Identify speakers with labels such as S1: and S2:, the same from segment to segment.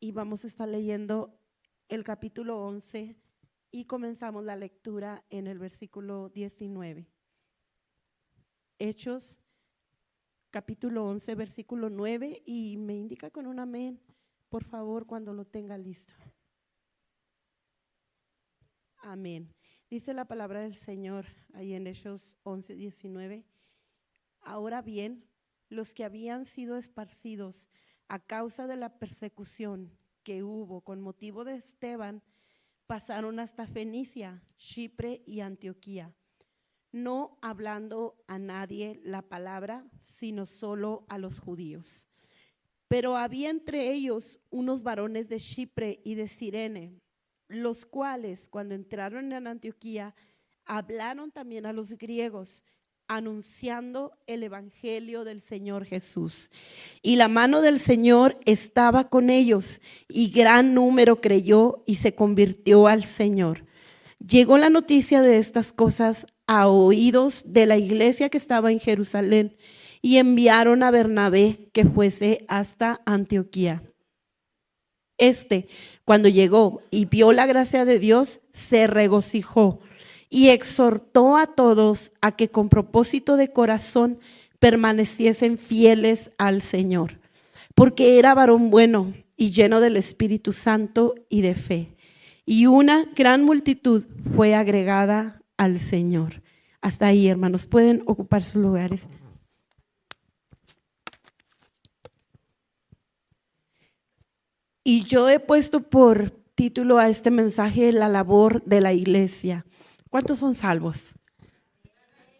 S1: y vamos a estar leyendo el capítulo 11 y comenzamos la lectura en el versículo 19. Hechos, capítulo 11, versículo 9, y me indica con un amén, por favor, cuando lo tenga listo. Amén. Dice la palabra del Señor ahí en Hechos 11, 19. Ahora bien, los que habían sido esparcidos a causa de la persecución que hubo con motivo de Esteban, pasaron hasta Fenicia, Chipre y Antioquía, no hablando a nadie la palabra, sino solo a los judíos. Pero había entre ellos unos varones de Chipre y de Cirene, los cuales, cuando entraron en Antioquía, hablaron también a los griegos, anunciando el evangelio del Señor Jesús. Y la mano del Señor estaba con ellos, y gran número creyó y se convirtió al Señor. Llegó la noticia de estas cosas a oídos de la iglesia que estaba en Jerusalén, y enviaron a Bernabé que fuese hasta Antioquía. Cuando llegó y vio la gracia de Dios, se regocijó y exhortó a todos a que con propósito de corazón permaneciesen fieles al Señor, porque era varón bueno y lleno del Espíritu Santo y de fe. Y una gran multitud fue agregada al Señor. Hasta ahí, hermanos, pueden ocupar sus lugares. Y yo he puesto por título a este mensaje: la labor de la iglesia. ¿Cuántos son salvos?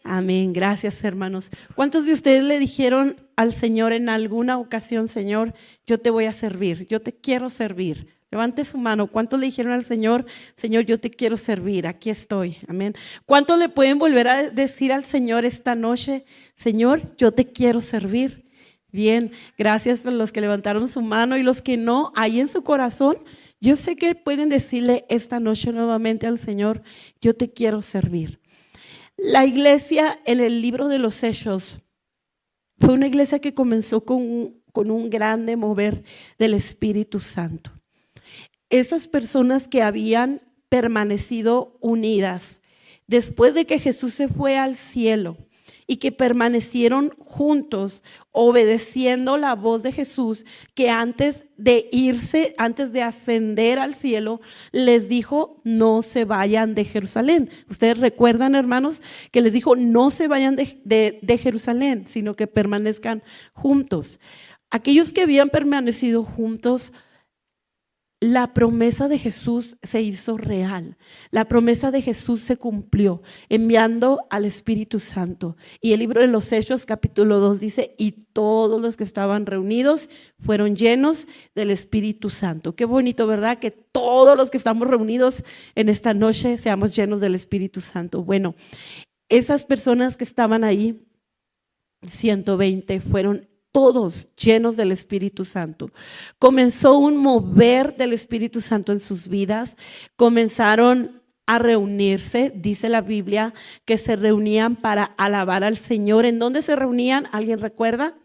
S1: Amén, gracias hermanos. ¿Cuántos de ustedes le dijeron al Señor en alguna ocasión: Señor, yo te voy a servir, yo te quiero servir? Levante su mano. ¿Cuántos le dijeron al Señor: Señor, yo te quiero servir, aquí estoy? Amén. ¿Cuántos le pueden volver a decir al Señor esta noche: Señor, yo te quiero servir? Bien, gracias por los que levantaron su mano, y los que no, ahí en su corazón, yo sé que pueden decirle esta noche nuevamente al Señor: yo te quiero servir. La iglesia en el libro de los Hechos fue una iglesia que comenzó con un grande mover del Espíritu Santo. Esas personas que habían permanecido unidas después de que Jesús se fue al cielo, y que permanecieron juntos obedeciendo la voz de Jesús, que antes de irse, antes de ascender al cielo, les dijo: no se vayan de Jerusalén. Ustedes recuerdan, hermanos, que les dijo: no se vayan de Jerusalén, sino que permanezcan juntos. Aquellos que habían permanecido juntos, la promesa de Jesús se hizo real. La promesa de Jesús se cumplió enviando al Espíritu Santo. Y el libro de los Hechos, capítulo 2, dice: y todos los que estaban reunidos fueron llenos del Espíritu Santo. Qué bonito, ¿verdad? Que todos los que estamos reunidos en esta noche seamos llenos del Espíritu Santo. Bueno, esas personas que estaban ahí, 120, fueron todos llenos del Espíritu Santo. Comenzó un mover del Espíritu Santo en sus vidas. Comenzaron a reunirse. Dice la Biblia que se reunían para alabar al Señor. ¿En dónde se reunían? ¿Alguien recuerda?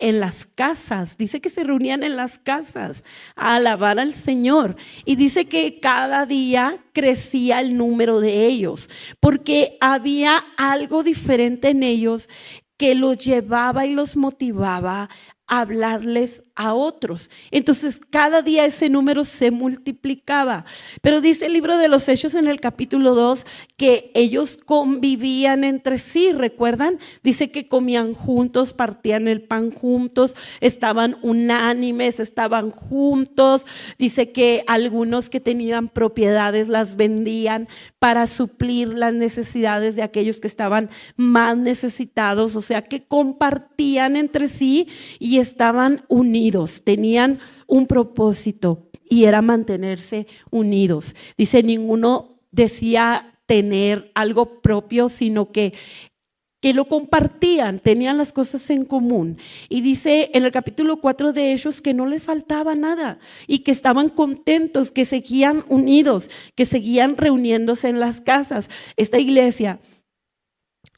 S1: En las casas. Dice que se reunían en las casas a alabar al Señor. Y dice que cada día crecía el número de ellos, porque había algo diferente en ellos que los llevaba y los motivaba a hablarles a otros. Entonces cada día ese número se multiplicaba. Pero dice el libro de los Hechos en el capítulo 2 que ellos convivían entre sí. ¿Recuerdan? Dice que comían juntos, partían el pan juntos, estaban unánimes, estaban juntos. Dice que algunos que tenían propiedades las vendían para suplir las necesidades de aquellos que estaban más necesitados. O sea, que compartían entre sí y estaban unidos, tenían un propósito, y era mantenerse unidos. Dice, ninguno decía tener algo propio, sino que lo compartían, tenían las cosas en común. Y dice en el capítulo 4 de Hechos que no les faltaba nada y que estaban contentos, que seguían unidos, que seguían reuniéndose en las casas. Esta iglesia,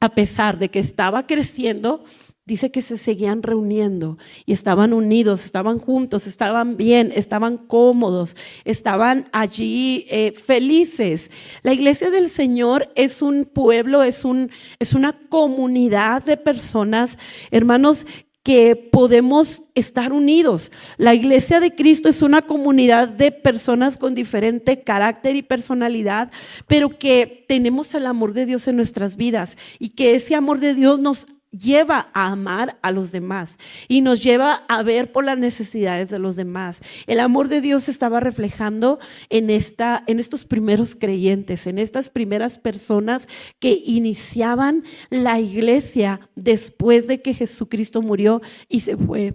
S1: a pesar de que estaba creciendo, dice que se seguían reuniendo y estaban unidos, estaban juntos, estaban bien, estaban cómodos, estaban allí felices. La iglesia del Señor es un pueblo, es una comunidad de personas, hermanos, que podemos estar unidos. La iglesia de Cristo es una comunidad de personas con diferente carácter y personalidad, pero que tenemos el amor de Dios en nuestras vidas y que ese amor de Dios nos lleva a amar a los demás y nos lleva a ver por las necesidades de los demás. El amor de Dios se estaba reflejando en estos primeros creyentes, en estas primeras personas que iniciaban la iglesia después de que Jesucristo murió y se fue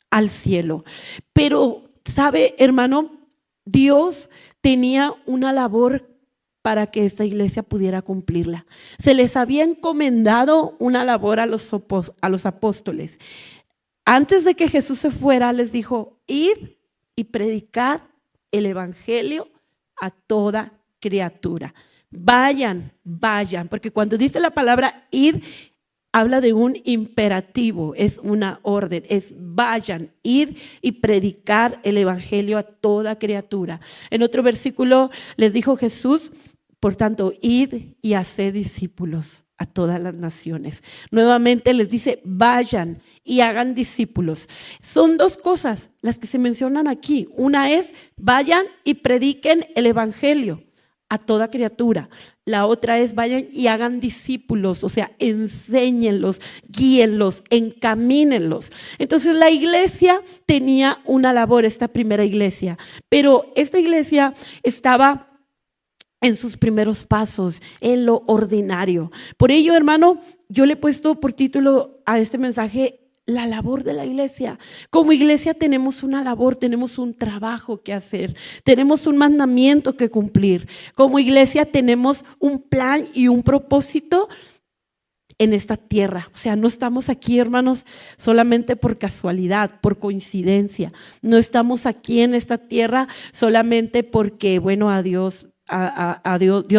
S1: al cielo. Pero, ¿sabe, hermano? Dios tenía una labor para que esta iglesia pudiera cumplirla. Se les había encomendado una labor a los apóstoles. Antes de que Jesús se fuera, les dijo: id y predicad el evangelio a toda criatura. Vayan, porque cuando dice la palabra id, habla de un imperativo, es una orden, es vayan, id y predicar el evangelio a toda criatura. En otro versículo les dijo Jesús: por tanto, id y haced discípulos a todas las naciones. Nuevamente les dice: vayan y hagan discípulos. Son dos cosas las que se mencionan aquí. Una es: vayan y prediquen el evangelio a toda criatura. La otra es: vayan y hagan discípulos, o sea, enséñenlos, guíenlos, encamínenlos. Entonces la iglesia tenía una labor, esta primera iglesia, pero esta iglesia estaba en sus primeros pasos, en lo ordinario. Por ello, hermano, yo le he puesto por título a este mensaje: la labor de la iglesia. Como iglesia tenemos una labor, tenemos un trabajo que hacer, tenemos un mandamiento que cumplir. Como iglesia tenemos un plan y un propósito en esta tierra. O sea, no estamos aquí, hermanos, solamente por casualidad, por coincidencia. No estamos aquí en esta tierra solamente porque, bueno, a Dios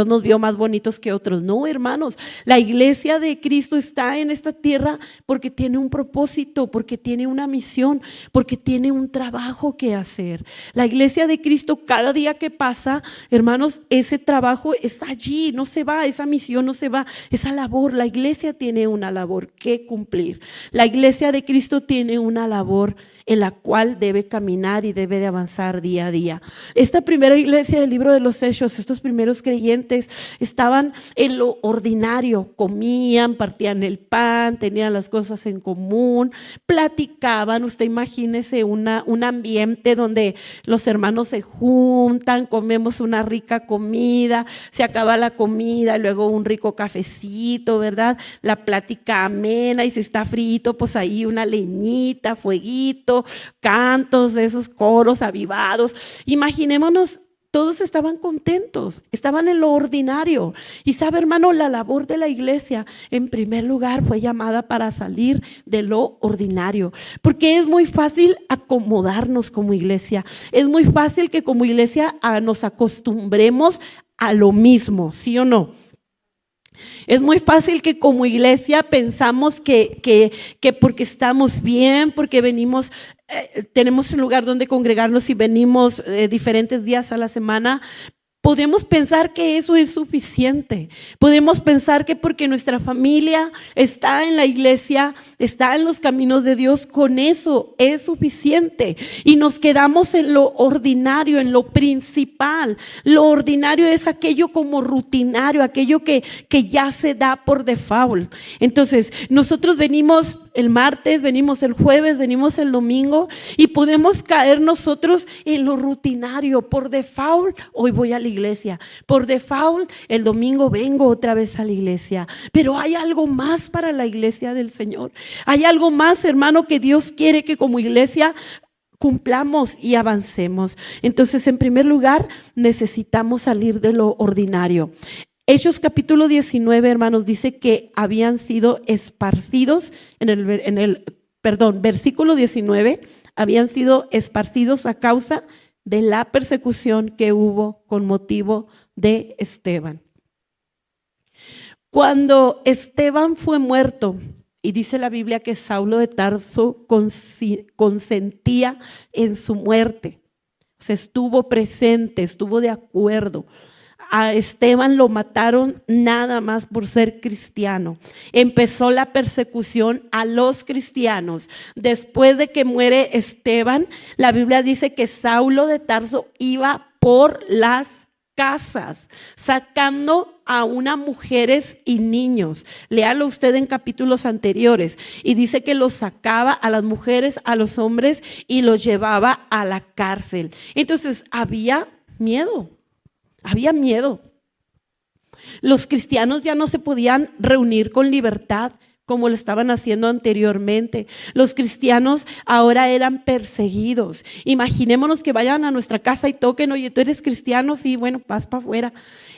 S1: nos vio más bonitos que otros. No, hermanos, la iglesia de Cristo está en esta tierra porque tiene un propósito, porque tiene una misión, porque tiene un trabajo que hacer. La iglesia de Cristo, cada día que pasa, hermanos, ese trabajo está allí, no se va, esa misión no se va, esa labor. La iglesia tiene una labor que cumplir. La iglesia de Cristo tiene una labor en la cual debe caminar y debe de avanzar día a día. Esta primera iglesia del libro de los Hechos, estos primeros creyentes estaban en lo ordinario, comían, partían el pan, tenían las cosas en común, platicaban. Usted imagínese un ambiente donde los hermanos se juntan, comemos una rica comida, se acaba la comida, luego un rico cafecito, ¿verdad? La plática amena, y si está frito, pues ahí una leñita, fueguito, cantos de esos coros avivados. Imaginémonos, todos estaban contentos, estaban en lo ordinario. Y sabe, hermano, la labor de la iglesia en primer lugar fue llamada para salir de lo ordinario, porque es muy fácil acomodarnos como iglesia, es muy fácil que como iglesia nos acostumbremos a lo mismo, ¿sí o no? Es muy fácil que como iglesia pensamos que porque estamos bien, porque venimos, tenemos un lugar donde congregarnos y venimos diferentes días a la semana, podemos pensar que eso es suficiente. Podemos pensar que porque nuestra familia está en la iglesia, está en los caminos de Dios, con eso es suficiente. Y nos quedamos en lo ordinario, en lo principal. Lo ordinario es aquello como rutinario, aquello que ya se da por default. Entonces, nosotros venimos el martes, venimos el jueves, venimos el domingo y podemos caer nosotros en lo rutinario. Por default, hoy voy a la iglesia. Por default, el domingo vengo otra vez a la iglesia. Pero hay algo más para la iglesia del Señor. Hay algo más, hermano, que Dios quiere que como iglesia cumplamos y avancemos. Entonces, en primer lugar, necesitamos salir de lo ordinario. Hechos capítulo 19, hermanos, dice que habían sido esparcidos versículo 19, habían sido esparcidos a causa de la persecución que hubo con motivo de Esteban. Cuando Esteban fue muerto Y dice la Biblia que Saulo de Tarso consentía en su muerte. O sea, estuvo presente, estuvo de acuerdo. A Esteban lo mataron nada más por ser cristiano. Empezó la persecución a los cristianos. Después de que muere Esteban, la Biblia dice que Saulo de Tarso iba por las casas, sacando a unas mujeres y niños. Léalo usted en capítulos anteriores. Y dice que los sacaba a las mujeres, a los hombres y los llevaba a la cárcel. Entonces había miedo. Había miedo. Los cristianos ya no se podían reunir con libertad como lo estaban haciendo anteriormente. Los cristianos ahora eran perseguidos. Imaginémonos que vayan a nuestra casa y toquen, oye, ¿tú eres cristiano? Sí, bueno, vas para afuera.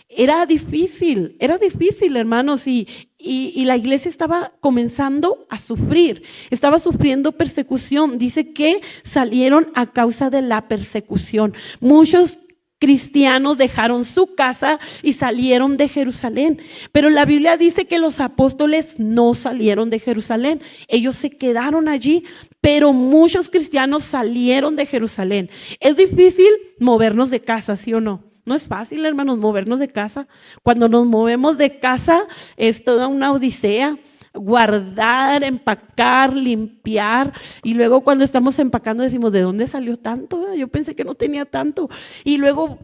S1: Era difícil, hermanos, y la iglesia estaba comenzando a sufrir, estaba sufriendo persecución. Dice que salieron a causa de la persecución. Muchos cristianos dejaron su casa y salieron de Jerusalén. Pero la Biblia dice que los apóstoles no salieron de Jerusalén. Ellos se quedaron allí, pero muchos cristianos salieron de Jerusalén. Es difícil movernos de casa, ¿sí o no? No es fácil, hermanos, movernos de casa. Cuando nos movemos de casa es toda una odisea. Guardar, empacar, limpiar, y luego cuando estamos empacando decimos, ¿de dónde salió tanto? Yo pensé que no tenía tanto. Y luego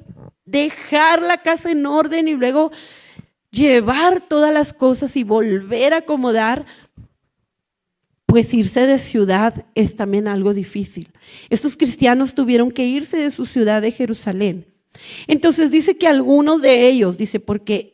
S1: dejar la casa en orden y luego llevar todas las cosas y volver a acomodar. Pues irse de ciudad es también algo difícil. Estos cristianos tuvieron que irse de su ciudad de Jerusalén. Entonces dice que algunos de ellos, dice, porque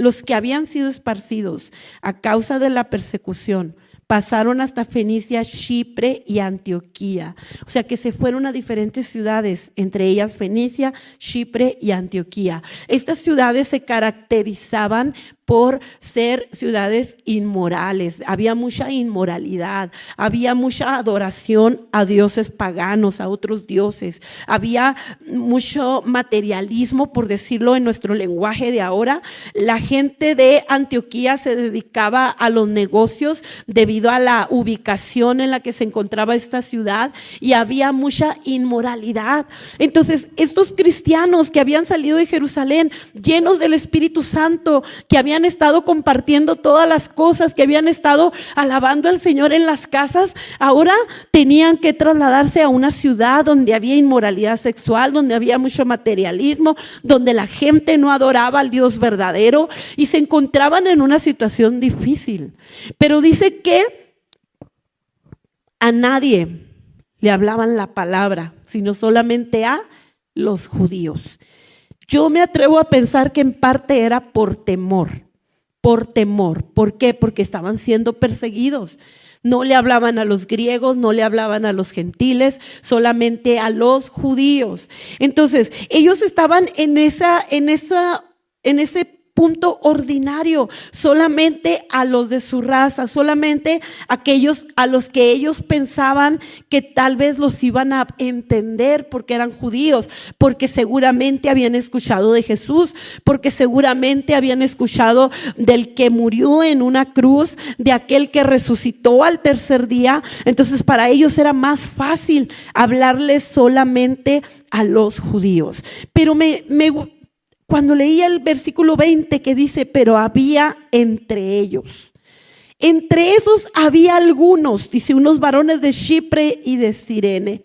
S1: los que habían sido esparcidos a causa de la persecución pasaron hasta Fenicia, Chipre y Antioquía. O sea que se fueron a diferentes ciudades, entre ellas Fenicia, Chipre y Antioquía. Estas ciudades se caracterizaban por ser ciudades inmorales. Había mucha inmoralidad, había mucha adoración a dioses paganos, a otros dioses. Había mucho materialismo, por decirlo en nuestro lenguaje de ahora. La gente de Antioquía se dedicaba a los negocios debido a la ubicación en la que se encontraba esta ciudad, y había mucha inmoralidad. Entonces, estos cristianos que habían salido de Jerusalén llenos del Espíritu Santo, que habían estado compartiendo todas las cosas, que habían estado alabando al Señor en las casas, ahora tenían que trasladarse a una ciudad donde había inmoralidad sexual, donde había mucho materialismo, donde la gente no adoraba al Dios verdadero y se encontraban en una situación difícil. Pero dice que a nadie le hablaban la palabra, sino solamente a los judíos. Yo me atrevo a pensar que en parte era por temor. ¿Por qué? Porque estaban siendo perseguidos. No le hablaban a los griegos, no le hablaban a los gentiles, solamente a los judíos. Entonces, ellos estaban en ese punto ordinario, solamente a los de su raza, solamente aquellos a los que ellos pensaban que tal vez los iban a entender porque eran judíos, porque seguramente habían escuchado de Jesús, porque seguramente habían escuchado del que murió en una cruz, de aquel que resucitó al tercer día. Entonces para ellos era más fácil hablarles solamente a los judíos. Pero cuando leía el versículo 20 que dice, pero había entre ellos. Entre esos había algunos, dice, unos varones de Chipre y de Cirene,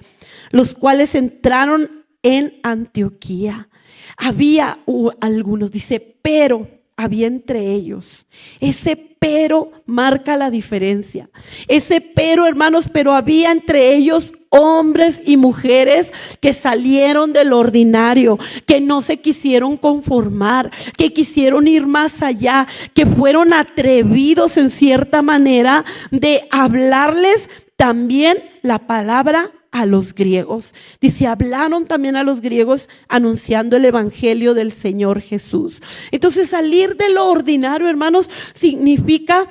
S1: los cuales entraron en Antioquía. Había algunos, dice, pero había entre ellos. Ese pero marca la diferencia. Ese pero, hermanos, pero había entre ellos hombres y mujeres que salieron del ordinario, que no se quisieron conformar, que quisieron ir más allá, que fueron atrevidos en cierta manera de hablarles también la palabra a los griegos. Dice, hablaron también a los griegos anunciando el evangelio del Señor Jesús. Entonces, salir de lo ordinario, hermanos, significa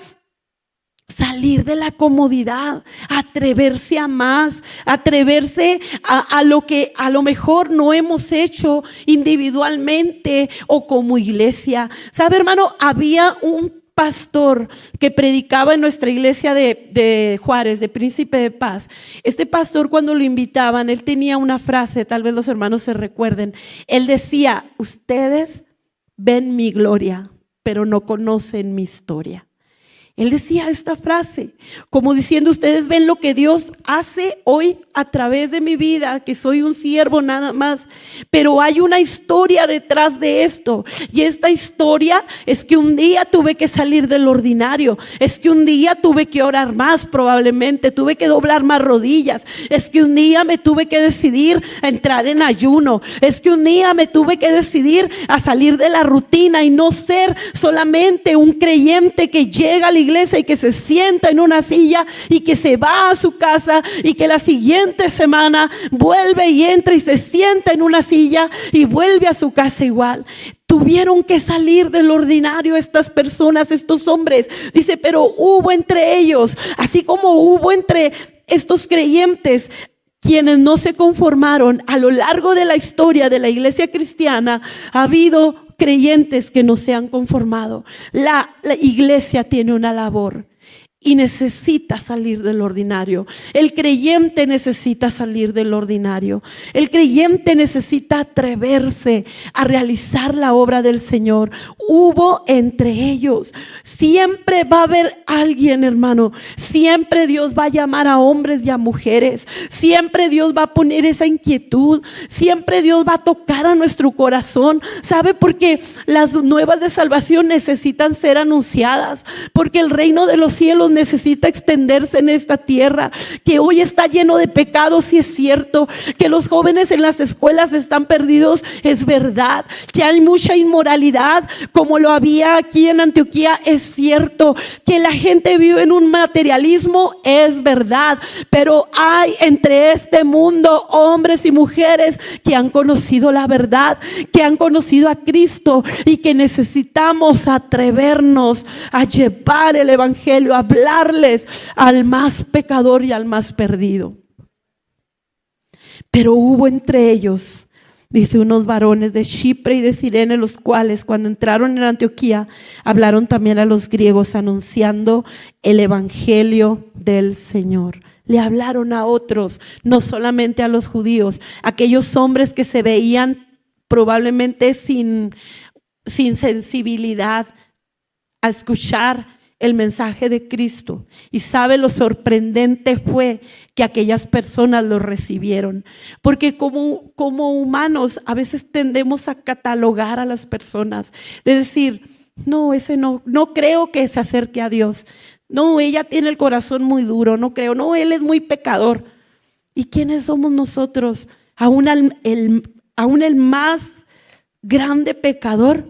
S1: salir de la comodidad, atreverse a más, atreverse a lo que a lo mejor no hemos hecho individualmente o como iglesia. ¿Sabe, hermano? Había un pastor que predicaba en nuestra iglesia de Juárez, de Príncipe de Paz. Este pastor, cuando lo invitaban, él tenía una frase, tal vez los hermanos se recuerden. Él decía: ustedes ven mi gloria, pero no conocen mi historia. Él decía esta frase, como diciendo: ustedes ven lo que Dios hace hoy a través de mi vida, que soy un siervo nada más, pero hay una historia detrás de esto. Y esta historia es que un día tuve que salir del ordinario, es que un día tuve que orar más, probablemente tuve que doblar más rodillas, es que un día me tuve que decidir a entrar en ayuno, es que un día me tuve que decidir a salir de la rutina y no ser solamente un creyente que llega a la iglesia y que se sienta en una silla y que se va a su casa y que la siguiente semana vuelve y entra y se sienta en una silla y vuelve a su casa igual. Tuvieron que salir del ordinario estas personas, estos hombres. Dice: pero hubo entre ellos, así como hubo entre estos creyentes, quienes no se conformaron. A lo largo de la historia de la iglesia cristiana ha habido creyentes que no se han conformado. La iglesia tiene una labor y necesita salir del ordinario. El creyente necesita salir del ordinario. El creyente necesita atreverse a realizar la obra del Señor. Hubo entre ellos. Siempre va a haber alguien, hermano. Siempre Dios va a llamar a hombres y a mujeres. Siempre Dios va a poner esa inquietud. Siempre Dios va a tocar a nuestro corazón. ¿Sabe? Porque las nuevas de salvación necesitan ser anunciadas. Porque el reino de los cielos necesita extenderse en esta tierra, que hoy está lleno de pecados, y es cierto, que los jóvenes en las escuelas están perdidos, es verdad, que hay mucha inmoralidad como lo había aquí en Antioquía, es cierto, que la gente vive en un materialismo, es verdad, pero hay entre este mundo hombres y mujeres que han conocido la verdad, que han conocido a Cristo, y que necesitamos atrevernos a llevar el evangelio, a hablarles al más pecador y al más perdido. Pero hubo entre ellos, dice, unos varones de Chipre y de Cirene, los cuales cuando entraron en Antioquía hablaron también a los griegos, anunciando el evangelio del Señor. Le hablaron a otros, no solamente a los judíos, aquellos hombres que se veían probablemente sin sensibilidad a escuchar el mensaje de Cristo. Y sabe, lo sorprendente fue que aquellas personas lo recibieron, porque como humanos a veces tendemos a catalogar a las personas, de decir: no, ese no creo que se acerque a Dios, no, ella tiene el corazón muy duro, no creo, no, él es muy pecador. ¿Y quiénes somos nosotros? Aún el más grande pecador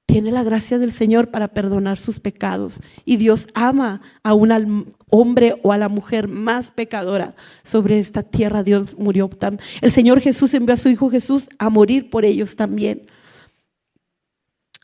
S1: tiene la gracia del Señor para perdonar sus pecados. Y Dios ama aún al hombre o a la mujer más pecadora sobre esta tierra. Dios murió. El Señor Jesús envió a su Hijo Jesús a morir por ellos también.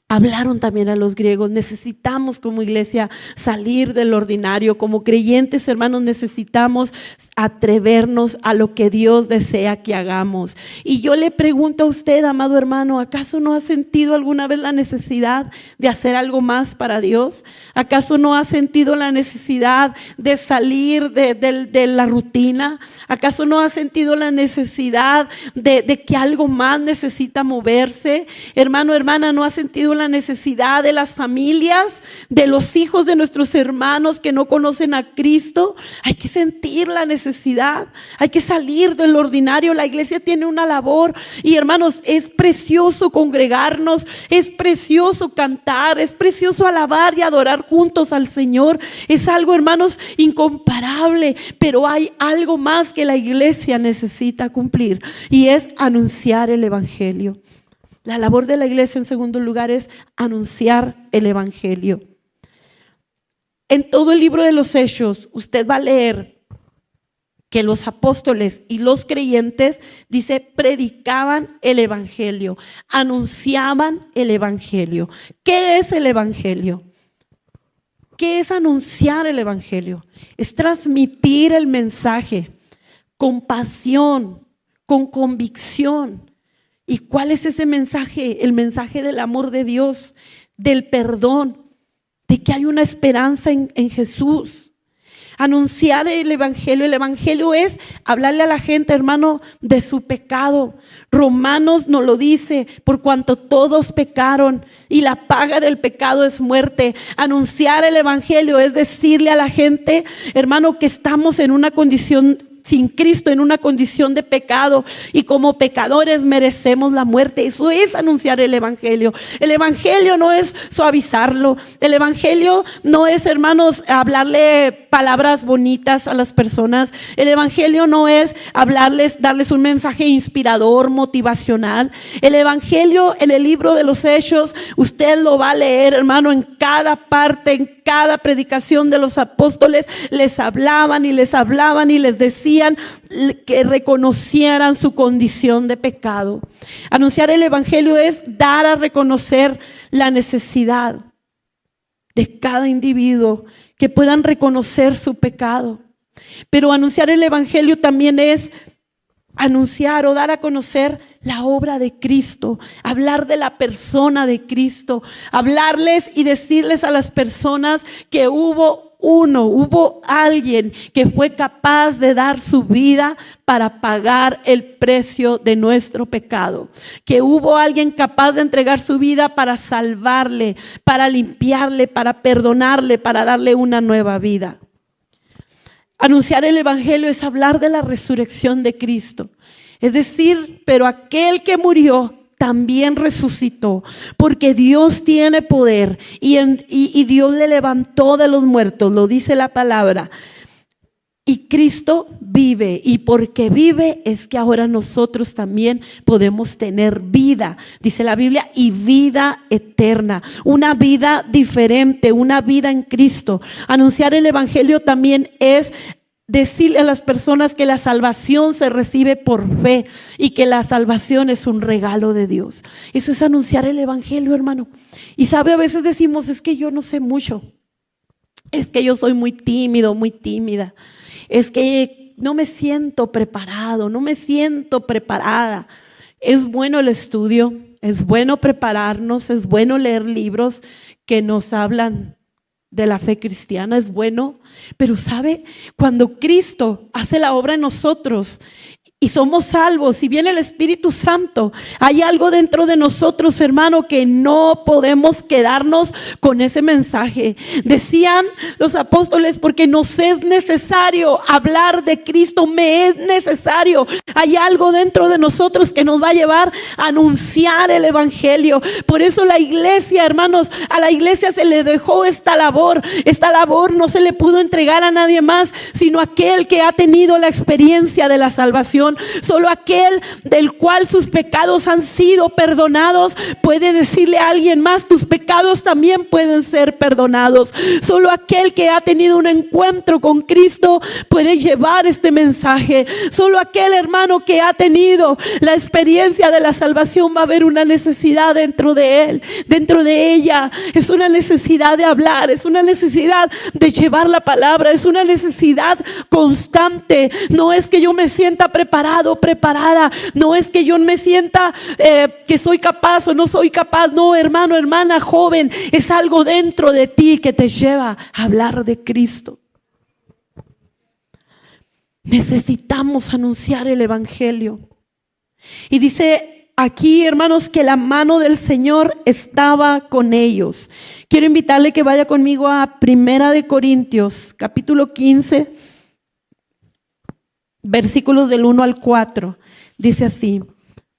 S1: Hablaron también a los griegos. Necesitamos como iglesia salir del ordinario. Como creyentes, hermanos, necesitamos atrevernos a lo que Dios desea que hagamos. Y yo le pregunto a usted, amado hermano, ¿acaso no ha sentido alguna vez la necesidad de hacer algo más para Dios? ¿Acaso no ha sentido la necesidad de salir de la rutina? ¿Acaso no ha sentido la necesidad de que algo más necesita moverse? Hermano, hermana, ¿no ha sentido la necesidad de las familias, de los hijos de nuestros hermanos que no conocen a Cristo? Hay que sentir la necesidad, hay que salir del ordinario. La iglesia tiene una labor, y hermanos, es precioso congregarnos, es precioso cantar, es precioso alabar y adorar juntos al Señor. Es algo, hermanos, incomparable, pero hay algo más que la iglesia necesita cumplir, y es anunciar el evangelio. La labor de la iglesia, en segundo lugar, es anunciar el evangelio. En todo el libro de los Hechos, usted va a leer que los apóstoles y los creyentes, dice, predicaban el evangelio, anunciaban el evangelio. ¿Qué es el evangelio? ¿Qué es anunciar el evangelio? Es transmitir el mensaje con pasión, con convicción. ¿Y cuál es ese mensaje? El mensaje del amor de Dios, del perdón, de que hay una esperanza en Jesús. Anunciar el evangelio. El evangelio es hablarle a la gente, hermano, de su pecado. Romanos nos lo dice, por cuanto todos pecaron y la paga del pecado es muerte. Anunciar el evangelio es decirle a la gente, hermano, que estamos en una condición sin Cristo, en una condición de pecado, y como pecadores merecemos la muerte. Eso es anunciar el evangelio. El evangelio no es suavizarlo. El evangelio no es, hermanos, hablarle palabras bonitas a las personas. El evangelio no es darles un mensaje inspirador, motivacional. El evangelio, en el libro de los Hechos, usted lo va a leer, hermano, en cada parte, en cada predicación de los apóstoles, les hablaban y les decían que reconocieran su condición de pecado. Anunciar el evangelio es dar a reconocer la necesidad de cada individuo, que puedan reconocer su pecado. Pero anunciar el evangelio también es anunciar o dar a conocer la obra de Cristo, hablar de la persona de Cristo, hablarles y decirles a las personas que hubo alguien que fue capaz de dar su vida para pagar el precio de nuestro pecado, que hubo alguien capaz de entregar su vida para salvarle, para limpiarle, para perdonarle, para darle una nueva vida. Anunciar el evangelio es hablar de la resurrección de Cristo. Es decir, pero aquel que murió también resucitó, porque Dios tiene poder y Dios le levantó de los muertos, lo dice la palabra. Y Cristo vive, y porque vive es que ahora nosotros también podemos tener vida, dice la Biblia, y vida eterna, una vida diferente, una vida en Cristo. Anunciar el evangelio también es decirle a las personas que la salvación se recibe por fe y que la salvación es un regalo de Dios. Eso es anunciar el evangelio, hermano. Y sabe, a veces decimos, es que yo no sé mucho, es que yo soy muy tímido, muy tímida, es que no me siento preparado, no me siento preparada. Es bueno el estudio, es bueno prepararnos, es bueno leer libros que nos hablan de la fe cristiana, es bueno, pero sabe, cuando Cristo hace la obra en nosotros y somos salvos y viene el Espíritu Santo, hay algo dentro de nosotros, hermano, que no podemos quedarnos con ese mensaje. Decían los apóstoles, porque nos es necesario hablar de Cristo, me es necesario. Hay algo dentro de nosotros que nos va a llevar a anunciar el evangelio. Por eso la iglesia, hermanos, a la iglesia se le dejó esta labor no se le pudo entregar a nadie más, sino aquel que ha tenido la experiencia de la salvación. Solo aquel del cual sus pecados han sido perdonados puede decirle a alguien más, tus pecados también pueden ser perdonados. Solo aquel que ha tenido un encuentro con Cristo puede llevar este mensaje. Solo aquel hermano que ha tenido la experiencia de la salvación va a haber una necesidad dentro de él, dentro de ella. Es una necesidad de hablar, es una necesidad de llevar la palabra, es una necesidad constante. No es que yo me sienta preparada, no es que yo me sienta que soy capaz o no soy capaz. No, hermano, hermana, joven, es algo dentro de ti que te lleva a hablar de Cristo. Necesitamos anunciar el evangelio. Y dice aquí, hermanos, que la mano del Señor estaba con ellos. Quiero invitarle que vaya conmigo a 1 Corintios, capítulo 15, versículos del 1 al 4. Dice así: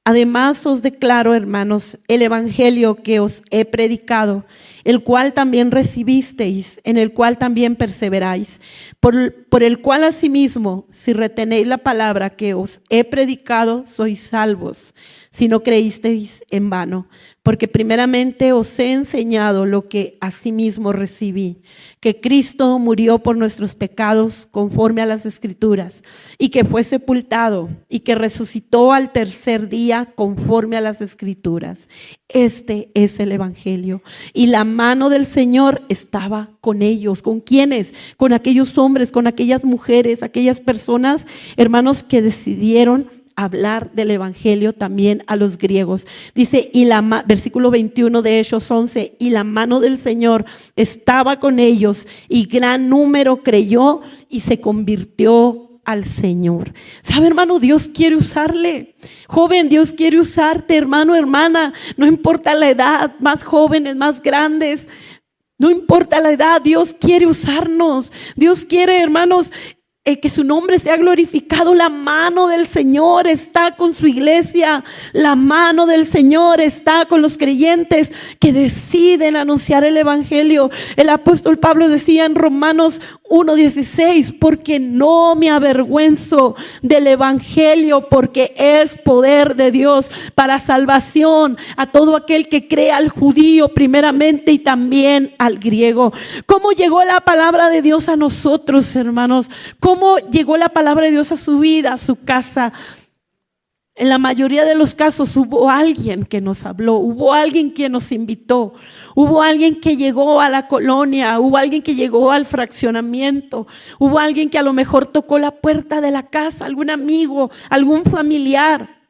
S1: además os declaro, hermanos, el evangelio que os he predicado, el cual también recibisteis, en el cual también perseveráis, por el cual asimismo, si retenéis la palabra que os he predicado, sois salvos, si no creísteis en vano. Porque primeramente os he enseñado lo que asimismo recibí, que Cristo murió por nuestros pecados conforme a las Escrituras, y que fue sepultado, y que resucitó al tercer día conforme a las Escrituras. Este es el evangelio. Y la mano del Señor estaba con ellos. ¿Con quiénes? Con aquellos hombres, con aquellas mujeres, aquellas personas, hermanos, que decidieron hablar del evangelio también a los griegos. Dice, versículo 21 de Hechos 11, y la mano del Señor estaba con ellos y gran número creyó y se convirtió al Señor. ¿Sabe, hermano? Dios quiere usarle. Joven, Dios quiere usarte, hermano, hermana. No importa la edad, más jóvenes, más grandes. No importa la edad, Dios quiere usarnos. Dios quiere, hermanos, que su nombre sea glorificado. La mano del Señor está con su iglesia. La mano del Señor está con los creyentes que deciden anunciar el evangelio. El apóstol Pablo decía en Romanos 1:16, porque no me avergüenzo del evangelio, porque es poder de Dios para salvación a todo aquel que cree, al judío primeramente y también al griego. ¿Cómo llegó la palabra de Dios a nosotros, hermanos? ¿Cómo llegó la palabra de Dios a su vida, a su casa? En la mayoría de los casos hubo alguien que nos habló, hubo alguien que nos invitó, hubo alguien que llegó a la colonia, hubo alguien que llegó al fraccionamiento, hubo alguien que a lo mejor tocó la puerta de la casa, algún amigo, algún familiar,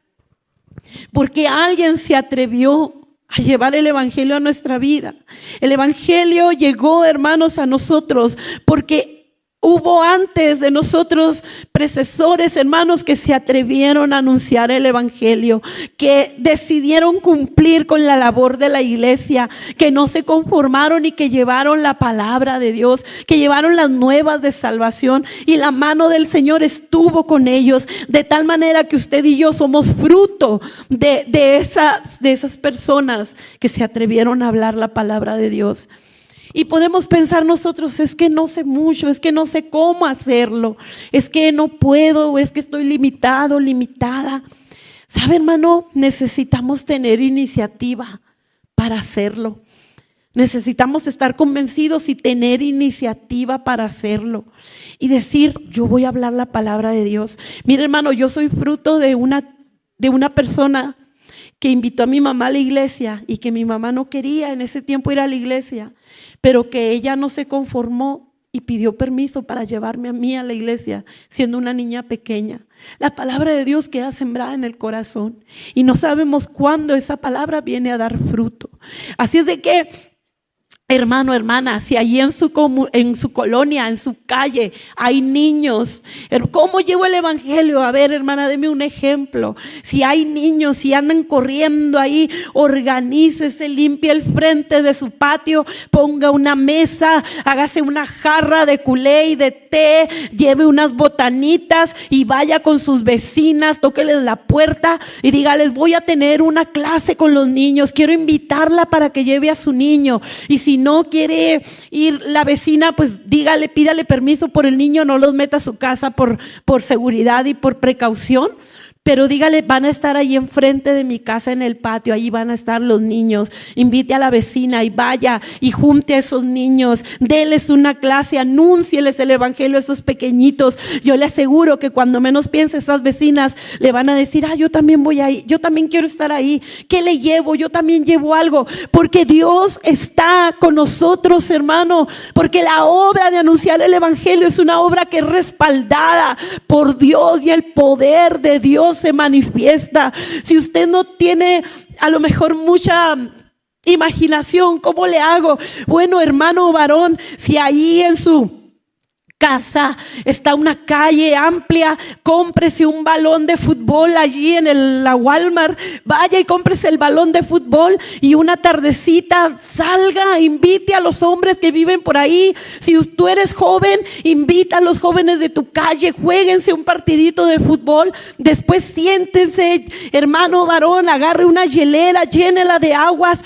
S1: porque alguien se atrevió a llevar el evangelio a nuestra vida. El evangelio llegó, hermanos, a nosotros porque hubo antes de nosotros predecesores, hermanos, que se atrevieron a anunciar el evangelio, que decidieron cumplir con la labor de la iglesia, que no se conformaron y que llevaron la palabra de Dios, que llevaron las nuevas de salvación, y la mano del Señor estuvo con ellos, de tal manera que usted y yo somos fruto de esas personas que se atrevieron a hablar la palabra de Dios. Y podemos pensar nosotros, es que no sé mucho, es que no sé cómo hacerlo, es que no puedo, o es que estoy limitado, limitada. ¿Sabe, hermano? Necesitamos tener iniciativa para hacerlo. Necesitamos estar convencidos y tener iniciativa para hacerlo. Y decir, yo voy a hablar la palabra de Dios. Mire, hermano, yo soy fruto de una persona que invitó a mi mamá a la iglesia y que mi mamá no quería en ese tiempo ir a la iglesia, pero que ella no se conformó y pidió permiso para llevarme a mí a la iglesia siendo una niña pequeña. La palabra de Dios queda sembrada en el corazón y no sabemos cuándo esa palabra viene a dar fruto. Así es de que, hermano, hermana, si allí en su colonia, en su calle, hay niños, ¿cómo llevo el evangelio? A ver, hermana, deme un ejemplo. Si hay niños, si andan corriendo ahí, organícese, limpie el frente de su patio, ponga una mesa, hágase una jarra de culé y de té, lleve unas botanitas y vaya con sus vecinas, tóqueles la puerta y dígales, voy a tener una clase con los niños, quiero invitarla para que lleve a su niño. Y si no quiere ir la vecina, pues pídale permiso por el niño, no los meta a su casa por seguridad y por precaución. Pero dígale, van a estar ahí enfrente de mi casa en el patio, ahí van a estar los niños. Invite a la vecina y vaya y junte a esos niños, déles una clase, anúncieles el evangelio a esos pequeñitos. Yo le aseguro que cuando menos piense, esas vecinas le van a decir, yo también voy ahí, yo también quiero estar ahí. ¿Qué le llevo? Yo también llevo algo, porque Dios está con nosotros, hermano, porque la obra de anunciar el evangelio es una obra que es respaldada por Dios y el poder de Dios se manifiesta. Si usted no tiene a lo mejor mucha imaginación, ¿cómo le hago? Bueno, hermano varón, si ahí en su casa está una calle amplia, cómprese un balón de fútbol allí en la Walmart, vaya y cómprese el balón de fútbol y una tardecita salga, invite a los hombres que viven por ahí. Si tú eres joven, invita a los jóvenes de tu calle, jueguense un partidito de fútbol, después siéntense, hermano varón, agarre una hielera, llénela de aguas,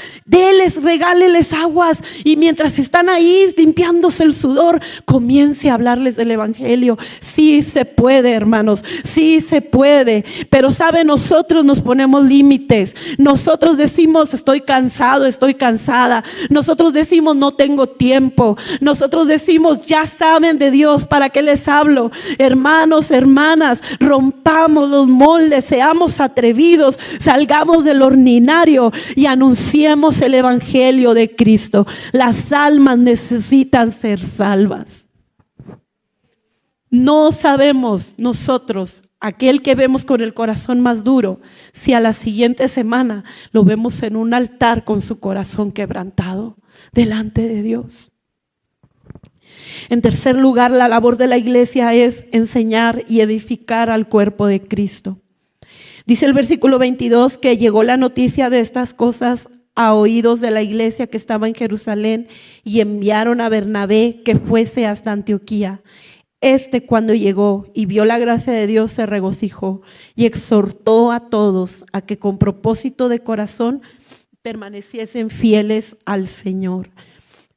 S1: regáleles aguas, y mientras están ahí limpiándose el sudor, comience a hablarles del evangelio. Sí se puede, hermanos, sí se puede. Pero sabe, nosotros nos ponemos límites. Nosotros decimos, estoy cansado, estoy cansada. Nosotros decimos, no tengo tiempo. Nosotros decimos, ya saben de Dios, ¿para qué les hablo? Hermanos, hermanas, rompamos los moldes, seamos atrevidos, salgamos del ordinario y anunciemos el evangelio de Cristo. Las almas necesitan ser salvas. No sabemos nosotros aquel que vemos con el corazón más duro, si a la siguiente semana lo vemos en un altar con su corazón quebrantado delante de Dios? En tercer lugar, la labor de la iglesia es enseñar y edificar al cuerpo de Cristo. Dice el versículo 22 que llegó la noticia de estas cosas a oídos de la iglesia que estaba en Jerusalén y enviaron a Bernabé que fuese hasta Antioquía. Cuando llegó y vio la gracia de Dios, se regocijó y exhortó a todos a que con propósito de corazón permaneciesen fieles al Señor.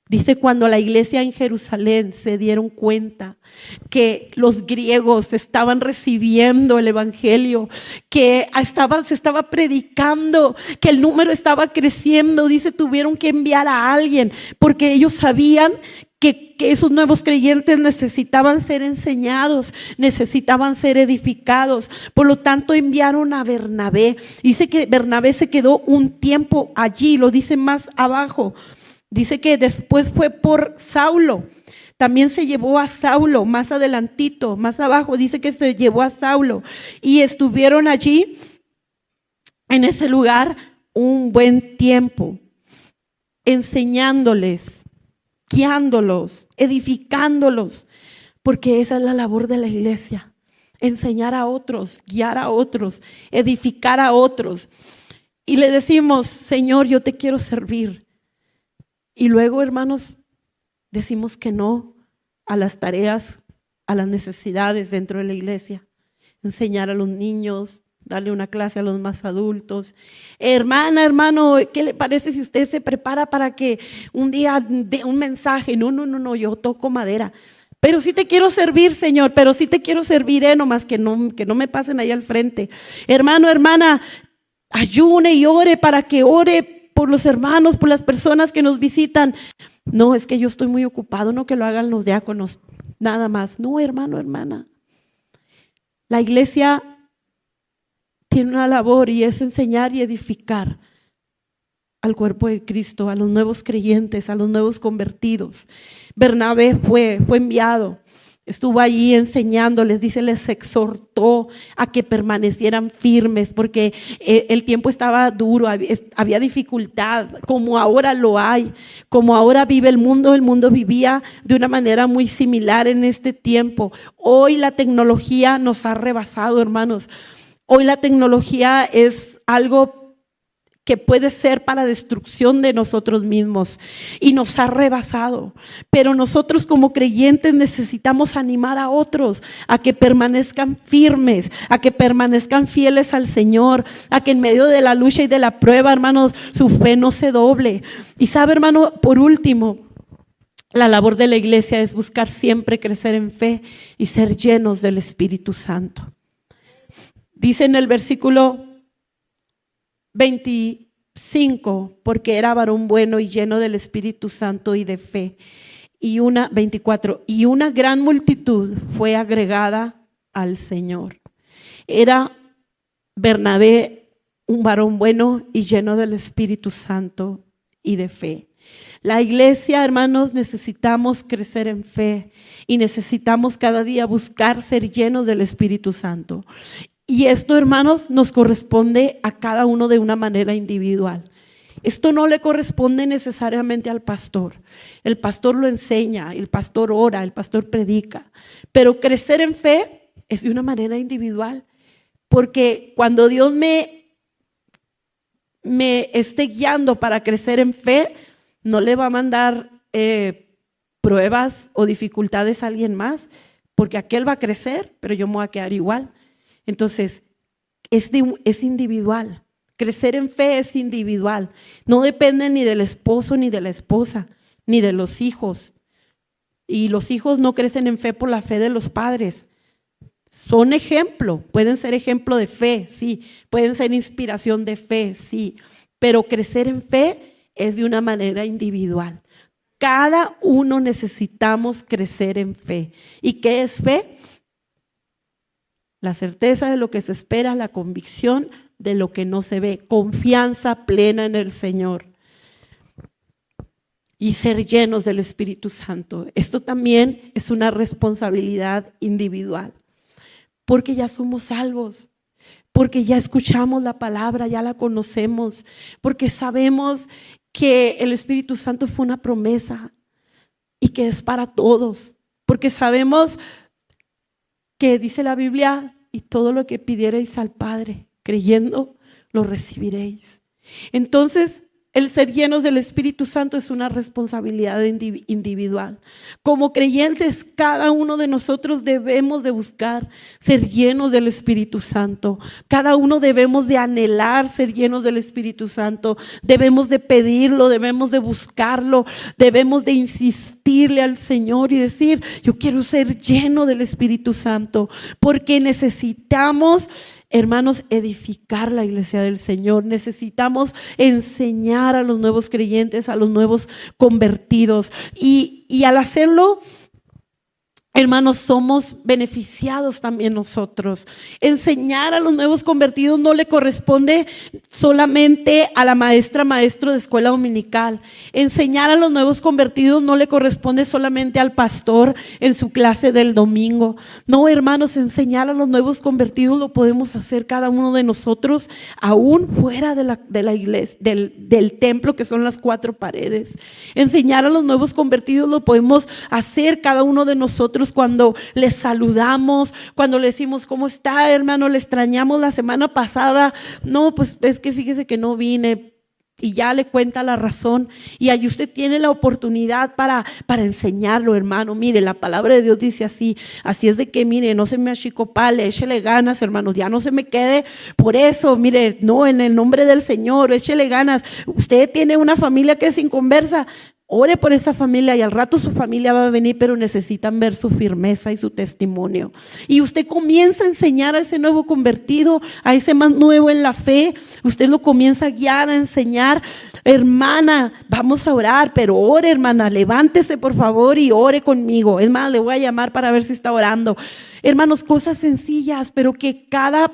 S1: Dice, cuando la iglesia en Jerusalén se dieron cuenta que los griegos estaban recibiendo el evangelio, que se estaba predicando, que el número estaba creciendo, dice, tuvieron que enviar a alguien porque ellos sabían que esos nuevos creyentes necesitaban ser enseñados, necesitaban ser edificados. Por lo tanto, enviaron a Bernabé. Dice que Bernabé se quedó un tiempo allí, lo dice más abajo. Dice que después fue por Saulo. También se llevó a Saulo, más adelantito, más abajo, dice que se llevó a Saulo. Y estuvieron allí, en ese lugar, un buen tiempo, enseñándoles, guiándolos, edificándolos, porque esa es la labor de la iglesia, enseñar a otros, guiar a otros, edificar a otros. Y le decimos, Señor, yo te quiero servir. Y luego, hermanos, decimos que no a las tareas, a las necesidades dentro de la iglesia. Enseñar a los niños, darle una clase a los más adultos. Hermana, hermano, ¿qué le parece si usted se prepara para que un día dé un mensaje? No, yo toco madera. Pero sí te quiero servir, Señor, pero sí te quiero servir, nomás que no me pasen ahí al frente. Hermano, hermana, ayune y ore para que ore por los hermanos, por las personas que nos visitan. No, es que yo estoy muy ocupado, no que lo hagan los diáconos, nada más. No, hermano, hermana. La iglesia tiene una labor y es enseñar y edificar al cuerpo de Cristo, a los nuevos creyentes, a los nuevos convertidos. Bernabé fue enviado. Estuvo allí enseñándoles, dice, les exhortó a que permanecieran firmes porque el tiempo estaba duro, había dificultad, como ahora lo hay, como ahora vive el mundo vivía de una manera muy similar en este tiempo. Hoy la tecnología nos ha rebasado, hermanos. Hoy la tecnología es algo que puede ser para destrucción de nosotros mismos y nos ha rebasado. Pero nosotros como creyentes necesitamos animar a otros a que permanezcan firmes, a que permanezcan fieles al Señor, a que en medio de la lucha y de la prueba, hermanos, su fe no se doble. Y sabe, hermano, por último, la labor de la iglesia es buscar siempre crecer en fe y ser llenos del Espíritu Santo. Dice en el versículo 25, porque era varón bueno y lleno del Espíritu Santo y de fe. 24, y una gran multitud fue agregada al Señor. Era Bernabé un varón bueno y lleno del Espíritu Santo y de fe. La iglesia, hermanos, necesitamos crecer en fe y necesitamos cada día buscar ser llenos del Espíritu Santo. Y esto, hermanos, nos corresponde a cada uno de una manera individual. Esto no le corresponde necesariamente al pastor. El pastor lo enseña, el pastor ora, el pastor predica. Pero crecer en fe es de una manera individual. Porque cuando Dios me esté guiando para crecer en fe, no le va a mandar pruebas o dificultades a alguien más, porque aquel va a crecer, pero yo me voy a quedar igual. Entonces, es individual. Crecer en fe es individual. No depende ni del esposo, ni de la esposa, ni de los hijos. Y los hijos no crecen en fe por la fe de los padres. Son ejemplo, pueden ser ejemplo de fe, sí. Pueden ser inspiración de fe, sí. Pero crecer en fe es de una manera individual. Cada uno necesitamos crecer en fe. ¿Y qué es fe? La certeza de lo que se espera, la convicción de lo que no se ve, confianza plena en el Señor y ser llenos del Espíritu Santo. Esto también es una responsabilidad individual. Porque ya somos salvos, porque ya escuchamos la palabra, ya la conocemos, porque sabemos que el Espíritu Santo fue una promesa y que es para todos, porque sabemos que dice la Biblia, y todo lo que pidiereis al Padre, creyendo, lo recibiréis. Entonces, el ser llenos del Espíritu Santo es una responsabilidad individual. Como creyentes, cada uno de nosotros debemos de buscar ser llenos del Espíritu Santo. Cada uno debemos de anhelar ser llenos del Espíritu Santo. Debemos de pedirlo, debemos de buscarlo, debemos de insistirle al Señor y decir, yo quiero ser lleno del Espíritu Santo, porque necesitamos, hermanos, edificar la iglesia del Señor. Necesitamos enseñar a los nuevos creyentes, a los nuevos convertidos. Y al hacerlo, hermanos, somos beneficiados también nosotros. Enseñar a los nuevos convertidos no le corresponde solamente a la maestro de escuela dominical. Enseñar a los nuevos convertidos no le corresponde solamente al pastor en su clase del domingo. No, hermanos, enseñar a los nuevos convertidos lo podemos hacer cada uno de nosotros, aún fuera de la iglesia, del templo, que son las 4 paredes. Enseñar a los nuevos convertidos lo podemos hacer cada uno de nosotros cuando les saludamos, cuando le decimos, ¿cómo está, hermano? Le extrañamos la semana pasada. No, pues es que fíjese que no vine. Y ya le cuenta la razón, y ahí usted tiene la oportunidad para enseñarlo, hermano. Mire, la palabra de Dios dice así es de que, mire, no se me achicopale, échele ganas, hermanos, ya no se me quede por eso, mire, no, en el nombre del Señor, échele ganas. Usted tiene una familia que es inconversa, ore por esa familia y al rato su familia va a venir, pero necesitan ver su firmeza y su testimonio. Y usted comienza a enseñar a ese nuevo convertido, a ese más nuevo en la fe. Usted lo comienza a guiar, a enseñar. Hermana, vamos a orar, pero ore, hermana, levántese por favor y ore conmigo. Es más, le voy a llamar para ver si está orando. Hermanos, cosas sencillas, pero que cada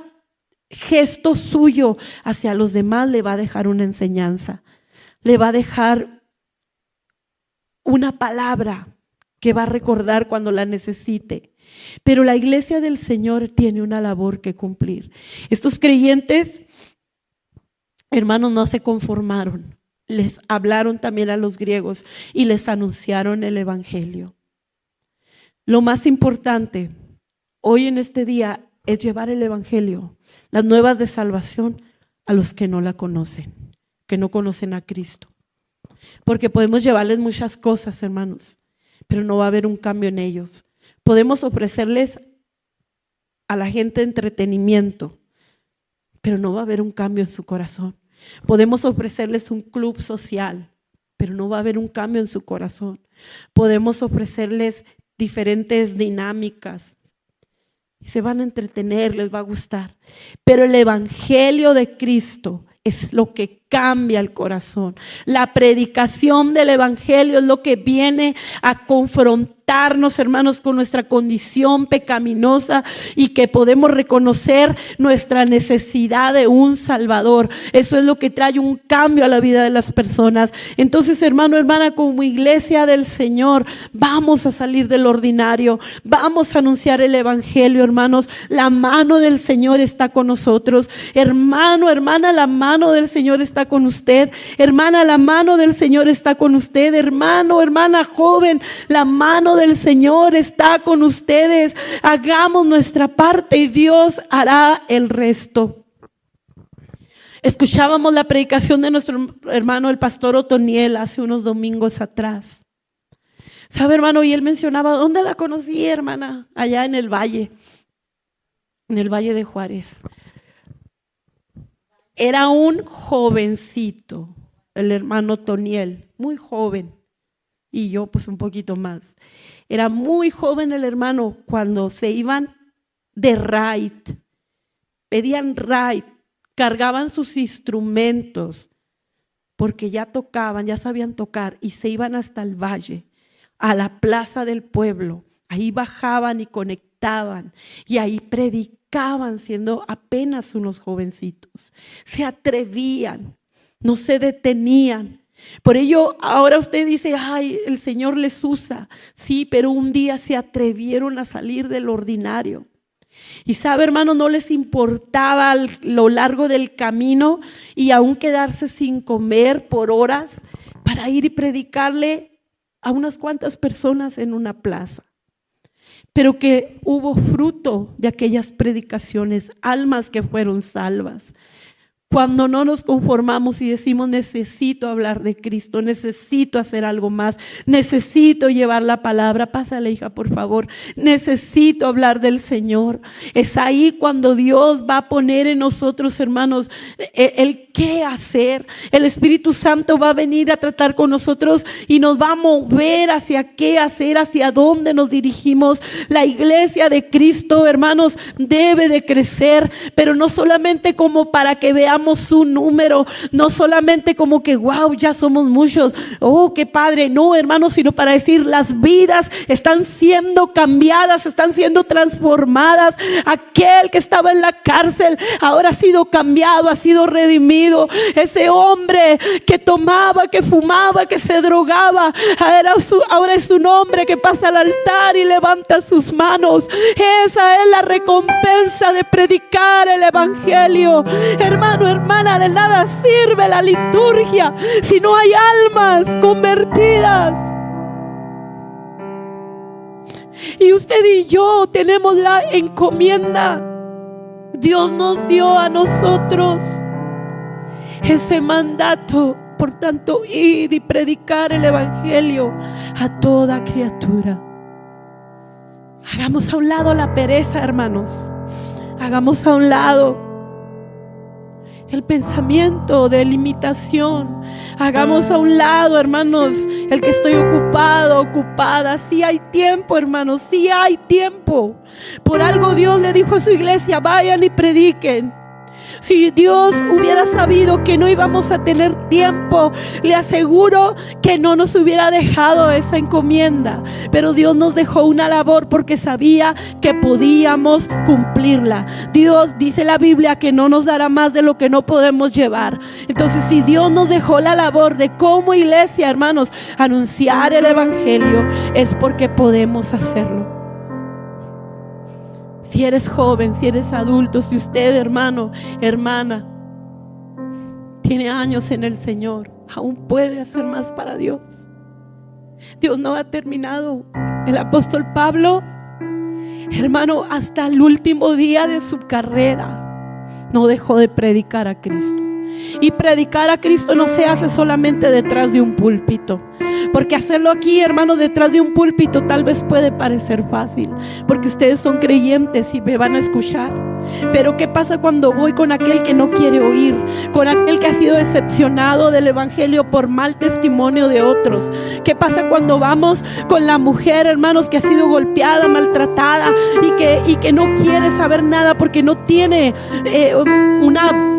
S1: gesto suyo hacia los demás le va a dejar una enseñanza. Le va a dejar una palabra que va a recordar cuando la necesite. Pero la iglesia del Señor tiene una labor que cumplir. Estos creyentes, hermanos, no se conformaron. Les hablaron también a los griegos y les anunciaron el evangelio. Lo más importante hoy en este día es llevar el evangelio, las nuevas de salvación, a los que no la conocen, que no conocen a Cristo. Porque podemos llevarles muchas cosas, hermanos, pero no va a haber un cambio en ellos. Podemos ofrecerles a la gente entretenimiento, pero no va a haber un cambio en su corazón. Podemos ofrecerles un club social, pero no va a haber un cambio en su corazón. Podemos ofrecerles diferentes dinámicas y se van a entretener, les va a gustar. Pero el evangelio de Cristo es lo que cambia el corazón. La predicación del evangelio es lo que viene a confrontarnos, hermanos, con nuestra condición pecaminosa y que podemos reconocer nuestra necesidad de un Salvador. Eso es lo que trae un cambio a la vida de las personas. Entonces, hermano, hermana, como iglesia del Señor, vamos a salir del ordinario, vamos a anunciar el evangelio, hermanos. La mano del Señor está con nosotros. Hermano, hermana, la mano del Señor está con usted. Hermana, la mano del Señor está con usted. Hermano, hermana joven, la mano del Señor está con ustedes. Hagamos nuestra parte y Dios hará el resto. Escuchábamos la predicación de nuestro hermano el pastor Otoniel hace unos domingos atrás. ¿Sabe, hermano? Y él mencionaba, ¿dónde la conocí, hermana? Allá en el valle de Juárez. Era un jovencito, el hermano Toniel, muy joven, y yo pues un poquito más. Era muy joven el hermano cuando se iban de raid, pedían raid, cargaban sus instrumentos, porque ya tocaban, ya sabían tocar, y se iban hasta el valle, a la plaza del pueblo. Ahí bajaban y conectaban, y ahí predicaban, siendo apenas unos jovencitos. Se atrevían, no se detenían. Por ello ahora usted dice, ay, el Señor les usa. Sí, pero un día se atrevieron a salir del ordinario. Y sabe, hermano, no les importaba lo largo del camino y aún quedarse sin comer por horas para ir y predicarle a unas cuantas personas en una plaza. Pero que hubo fruto de aquellas predicaciones, almas que fueron salvas. Cuando no nos conformamos y decimos necesito hablar de Cristo, necesito hacer algo más, necesito llevar la palabra, pásale hija por favor, necesito hablar del Señor. Es ahí cuando Dios va a poner en nosotros, hermanos, el qué hacer. El Espíritu Santo va a venir a tratar con nosotros y nos va a mover hacia qué hacer, hacia dónde nos dirigimos. La iglesia de Cristo, hermanos, debe de crecer, pero no solamente como para que veamos su número, no solamente como que wow, ya somos muchos, oh qué padre, no hermanos, sino para decir las vidas están siendo cambiadas, están siendo transformadas. Aquel que estaba en la cárcel ahora ha sido cambiado, ha sido redimido. Ese hombre que tomaba, que fumaba, que se drogaba, ahora es un hombre que pasa al altar y levanta sus manos. Esa es la recompensa de predicar el evangelio. Hermano, hermana, de nada sirve la liturgia si no hay almas convertidas. Y usted y yo tenemos la encomienda. Dios nos dio a nosotros ese mandato. Por tanto, id y predicar el evangelio a toda criatura. Hagamos a un lado la pereza, hermanos. Hagamos a un lado el pensamiento de limitación. Hagamos a un lado, hermanos, el que estoy ocupado, ocupada. Sí hay tiempo, hermanos, sí hay tiempo. Por algo Dios le dijo a su iglesia: vayan y prediquen. Si Dios hubiera sabido que no íbamos a tener tiempo, le aseguro que no nos hubiera dejado esa encomienda. Pero Dios nos dejó una labor porque sabía que podíamos cumplirla. Dios, dice la Biblia, que no nos dará más de lo que no podemos llevar. Entonces, si Dios nos dejó la labor de como iglesia, hermanos, anunciar el evangelio, es porque podemos hacerlo. Si eres joven, si eres adulto, si usted, hermano, hermana, tiene años en el Señor, aún puede hacer más para Dios. Dios no ha terminado. El apóstol Pablo, hermano, hasta el último día de su carrera, no dejó de predicar a Cristo. Y predicar a Cristo no se hace solamente detrás de un púlpito, porque hacerlo aquí, hermanos, detrás de un púlpito tal vez puede parecer fácil, porque ustedes son creyentes y me van a escuchar. Pero ¿qué pasa cuando voy con aquel que no quiere oír? Con aquel que ha sido decepcionado del evangelio por mal testimonio de otros. ¿Qué pasa cuando vamos con la mujer, hermanos, que ha sido golpeada, maltratada y que no quiere saber nada porque no tiene una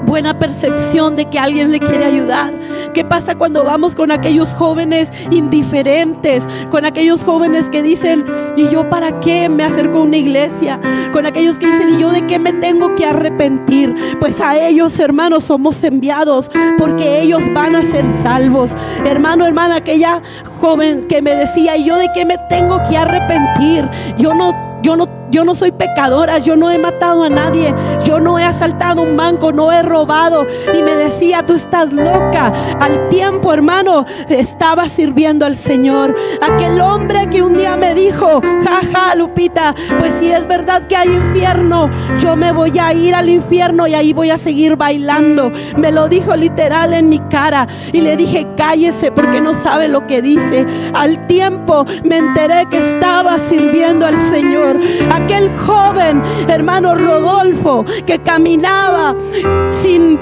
S1: buena percepción de que alguien le quiere ayudar? ¿Qué pasa cuando vamos con aquellos jóvenes indiferentes, con aquellos jóvenes que dicen: ¿y yo para qué me acerco a una iglesia? Con aquellos que dicen: ¿y yo de qué me tengo que arrepentir? Pues a ellos, hermanos, somos enviados porque ellos van a ser salvos. Hermano, hermana, aquella joven que me decía: ¿y yo de qué me tengo que arrepentir? Yo no soy pecadora, yo no he matado a nadie, yo no he asaltado un banco, no he robado. Y me decía: tú estás loca. Al tiempo, hermano, estaba sirviendo al Señor. Aquel hombre que un día me dijo: jaja, Lupita, pues si es verdad que hay infierno, yo me voy a ir al infierno y ahí voy a seguir bailando. Me lo dijo literal en mi cara y le dije: cállese, porque no sabe lo que dice. Al tiempo me enteré que estaba sirviendo al Señor. Aquel joven, hermano Rodolfo, que caminaba sin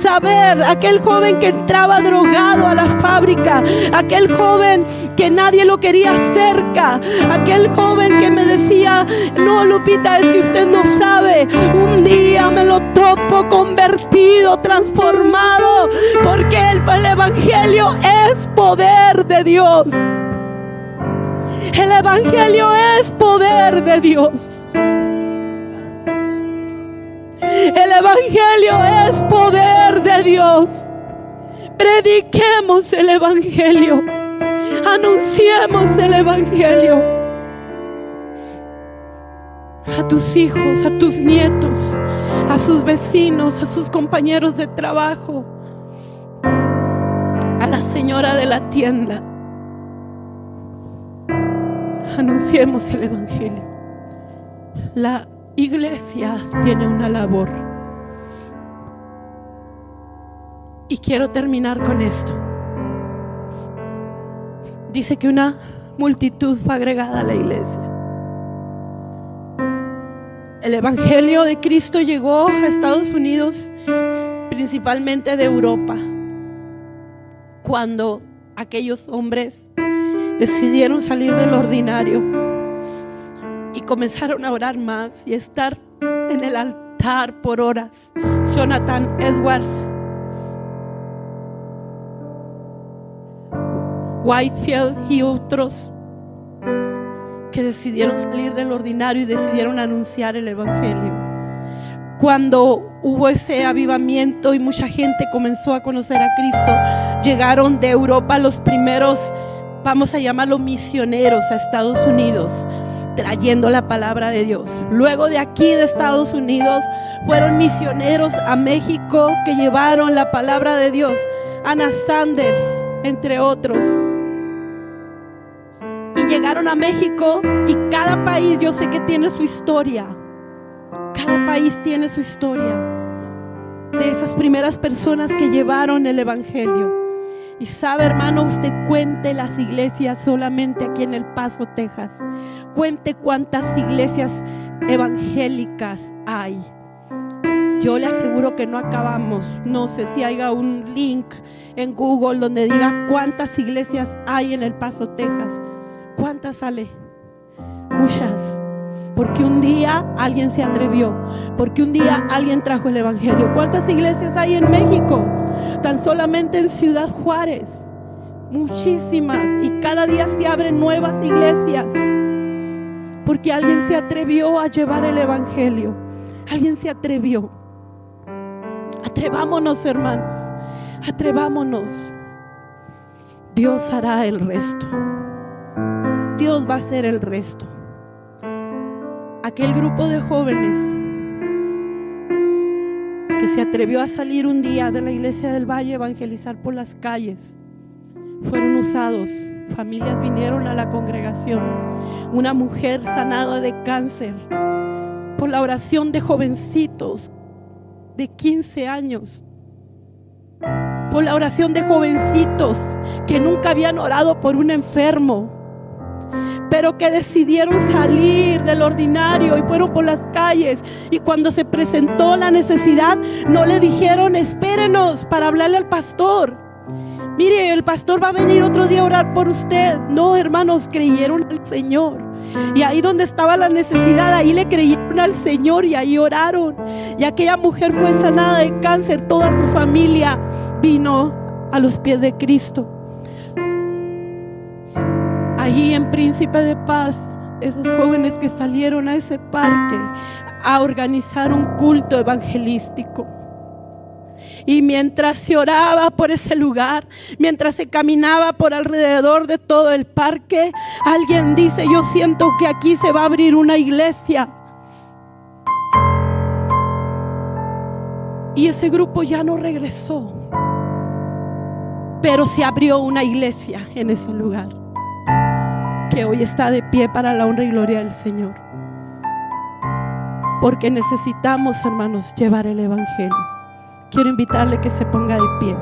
S1: saber, aquel joven que entraba drogado a la fábrica, aquel joven que nadie lo quería cerca, aquel joven que me decía: no, Lupita, es que usted no sabe, un día me lo topo convertido, transformado, porque el evangelio es poder de Dios. El evangelio es poder de Dios. El evangelio es poder de Dios. Prediquemos el evangelio. Anunciemos el evangelio. a tus hijos, a tus nietos, a sus vecinos, a sus compañeros de trabajo, a la señora de la tienda. Anunciemos el evangelio. La iglesia tiene una labor. Y quiero terminar con esto. Dice que una multitud fue agregada a la iglesia. El evangelio de Cristo llegó a Estados Unidos, principalmente de Europa, cuando aquellos hombres decidieron salir del ordinario y comenzaron a orar más y estar en el altar por horas. Jonathan Edwards, Whitefield y otros que decidieron salir del ordinario y decidieron anunciar el evangelio. Cuando hubo ese avivamiento y mucha gente comenzó a conocer a Cristo, llegaron de Europa los primeros, vamos a llamarlos misioneros, a Estados Unidos, trayendo la palabra de Dios. Luego de aquí de Estados Unidos fueron misioneros a México que llevaron la palabra de Dios. Anna Sanders, entre otros. Y llegaron a México, y cada país, yo sé que tiene su historia. Cada país tiene su historia de esas primeras personas que llevaron el evangelio. Y sabe, hermano, usted cuente las iglesias solamente aquí en El Paso, Texas. Cuente cuántas iglesias evangélicas hay. Yo le aseguro que no acabamos. No sé si haya un link en Google donde diga cuántas iglesias hay en El Paso, Texas. ¿Cuántas sale? Muchas. Porque un día alguien se atrevió. Porque un día alguien trajo el evangelio. ¿Cuántas iglesias hay en México? Tan solamente en Ciudad Juárez. Muchísimas. Y cada día se abren nuevas iglesias. Porque alguien se atrevió a llevar el evangelio. Alguien se atrevió. Atrevámonos, hermanos. Atrevámonos. Dios hará el resto. Dios va a hacer el resto. Aquel grupo de jóvenes que se atrevió a salir un día de la iglesia del Valle a evangelizar por las calles, fueron usados. Familias vinieron a la congregación. Una mujer sanada de cáncer por la oración de jovencitos de 15 años. Por la oración de jovencitos que nunca habían orado por un enfermo, pero que decidieron salir del ordinario y fueron por las calles. Y cuando se presentó la necesidad, no le dijeron espérenos para hablarle al pastor. Mire, el pastor va a venir otro día a orar por usted. No, hermanos, creyeron al Señor. Y ahí donde estaba la necesidad, ahí le creyeron al Señor y ahí oraron. Y aquella mujer fue sanada de cáncer. Toda su familia vino a los pies de Cristo. Allí en Príncipe de Paz, esos jóvenes que salieron a ese parque a organizar un culto evangelístico. Y mientras se oraba por ese lugar, mientras se caminaba por alrededor de todo el parque, alguien dice: yo siento que aquí se va a abrir una iglesia. Y ese grupo ya no regresó, pero se abrió una iglesia en ese lugar, que hoy está de pie para la honra y gloria del Señor. Porque necesitamos, hermanos, llevar el evangelio. Quiero invitarle que se ponga de pie.